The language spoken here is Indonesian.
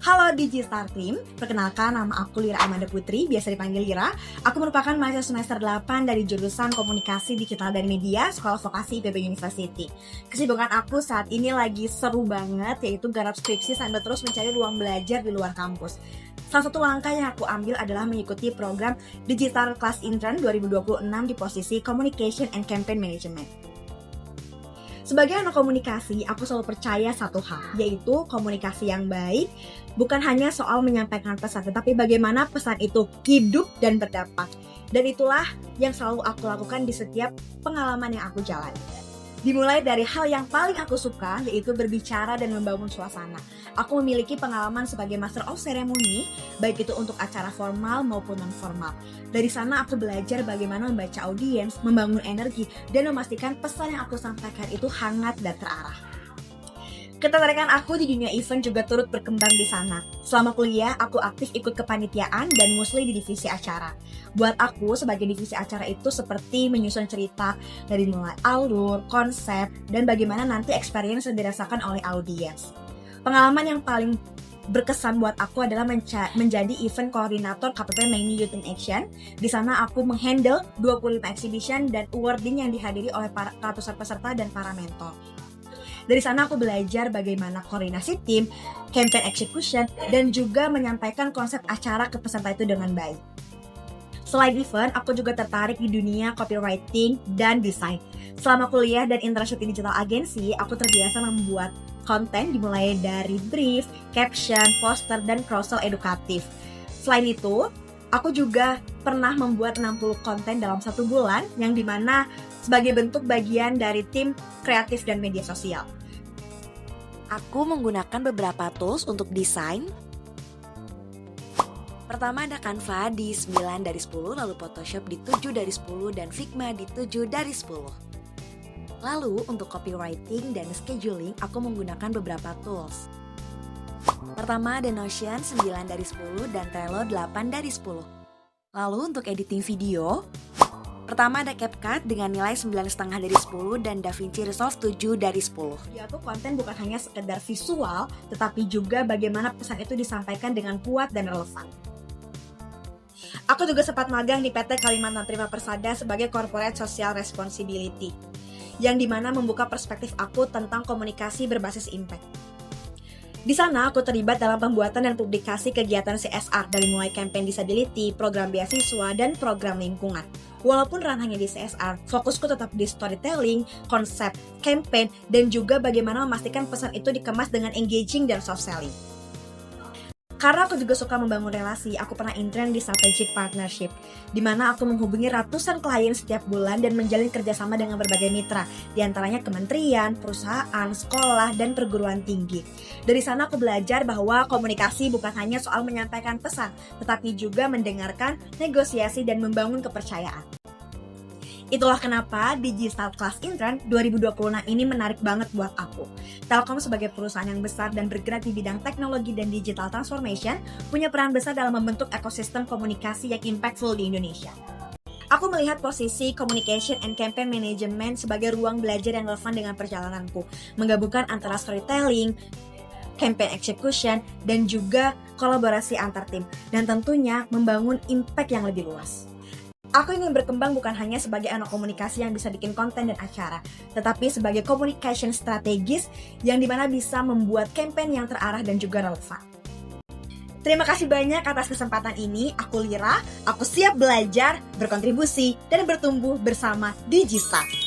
Halo Digistar Team, perkenalkan nama aku Lira Amanda Putri, biasa dipanggil Lira. Aku merupakan mahasiswa semester 8 dari jurusan Komunikasi Digital dan Media, Sekolah Vokasi IPB University. Kesibukan aku saat ini lagi seru banget, yaitu garap skripsi sambil terus mencari ruang belajar di luar kampus. Salah satu langkah yang aku ambil adalah mengikuti program Digital Class Intern 2026 di posisi Communication and Campaign Management. Sebagai anak komunikasi, aku selalu percaya satu hal, yaitu komunikasi yang baik bukan hanya soal menyampaikan pesan, tetapi bagaimana pesan itu hidup dan berdampak. Dan itulah yang selalu aku lakukan di setiap pengalaman yang aku jalani. Dimulai dari hal yang paling aku suka, yaitu berbicara dan membangun suasana. Aku memiliki pengalaman sebagai Master of Ceremony, baik itu untuk acara formal maupun non-formal. Dari sana aku belajar bagaimana membaca audiens, membangun energi, dan memastikan pesan yang aku sampaikan itu hangat dan terarah. Ketertarikan aku di dunia event juga turut berkembang di sana. Selama kuliah, aku aktif ikut kepanitiaan dan mostly di divisi acara. Buat aku, sebagai divisi acara itu seperti menyusun cerita dari mulai alur, konsep, dan bagaimana nanti experience yang dirasakan oleh audiens. Pengalaman yang paling berkesan buat aku adalah menjadi event koordinator KPP Maini Youth in Action. Di sana aku menghandle 25 exhibition dan awarding yang dihadiri oleh ratusan peserta dan para mentor. Dari sana aku belajar bagaimana koordinasi tim, campaign execution, dan juga menyampaikan konsep acara ke peserta itu dengan baik. Selain event, aku juga tertarik di dunia copywriting dan desain. Selama kuliah dan internship di digital agency, aku terbiasa membuat konten dimulai dari brief, caption, poster, dan carousel edukatif. Selain itu, aku juga pernah membuat 60 konten dalam 1 bulan, yang dimana sebagai bentuk bagian dari tim kreatif dan media sosial. Aku menggunakan beberapa tools untuk desain. Pertama ada Canva di 9 dari 10, lalu Photoshop di 7 dari 10, dan Figma di 7 dari 10. Lalu untuk copywriting dan scheduling, aku menggunakan beberapa tools. Pertama ada Notion 9 dari 10 dan Trello 8 dari 10. Lalu untuk editing video, pertama ada CapCut dengan nilai 9,5 dari 10 dan DaVinci Resolve 7 dari 10. Di aku konten bukan hanya sekedar visual, tetapi juga bagaimana pesan itu disampaikan dengan kuat dan relevan. Aku juga sempat magang di PT Kalimantan Prima Persada sebagai Corporate Social Responsibility, yang dimana membuka perspektif aku tentang komunikasi berbasis impact. Di sana aku terlibat dalam pembuatan dan publikasi kegiatan CSR dari mulai campaign disability, program beasiswa, dan program lingkungan. Walaupun ranahnya di CSR, fokusku tetap di storytelling, konsep, campaign, dan juga bagaimana memastikan pesan itu dikemas dengan engaging dan soft selling. Karena aku juga suka membangun relasi, aku pernah intern di strategic partnership, di mana aku menghubungi ratusan klien setiap bulan dan menjalin kerjasama dengan berbagai mitra, diantaranya kementerian, perusahaan, sekolah, dan perguruan tinggi. Dari sana aku belajar bahwa komunikasi bukan hanya soal menyampaikan pesan, tetapi juga mendengarkan, negosiasi, dan membangun kepercayaan. Itulah kenapa Digital Class Intern 2026 ini menarik banget buat aku. Telkom sebagai perusahaan yang besar dan bergerak di bidang teknologi dan digital transformation punya peran besar dalam membentuk ekosistem komunikasi yang impactful di Indonesia. Aku melihat posisi Communication and Campaign Management sebagai ruang belajar yang relevan dengan perjalananku, menggabungkan antara storytelling, campaign execution, dan juga kolaborasi antar tim, dan tentunya membangun impact yang lebih luas. Aku ingin berkembang bukan hanya sebagai anak komunikasi yang bisa bikin konten dan acara, tetapi sebagai communication strategis yang dimana bisa membuat campaign yang terarah dan juga relevan. Terima kasih banyak atas kesempatan ini. Aku Lira, aku siap belajar, berkontribusi, dan bertumbuh bersama Digistar.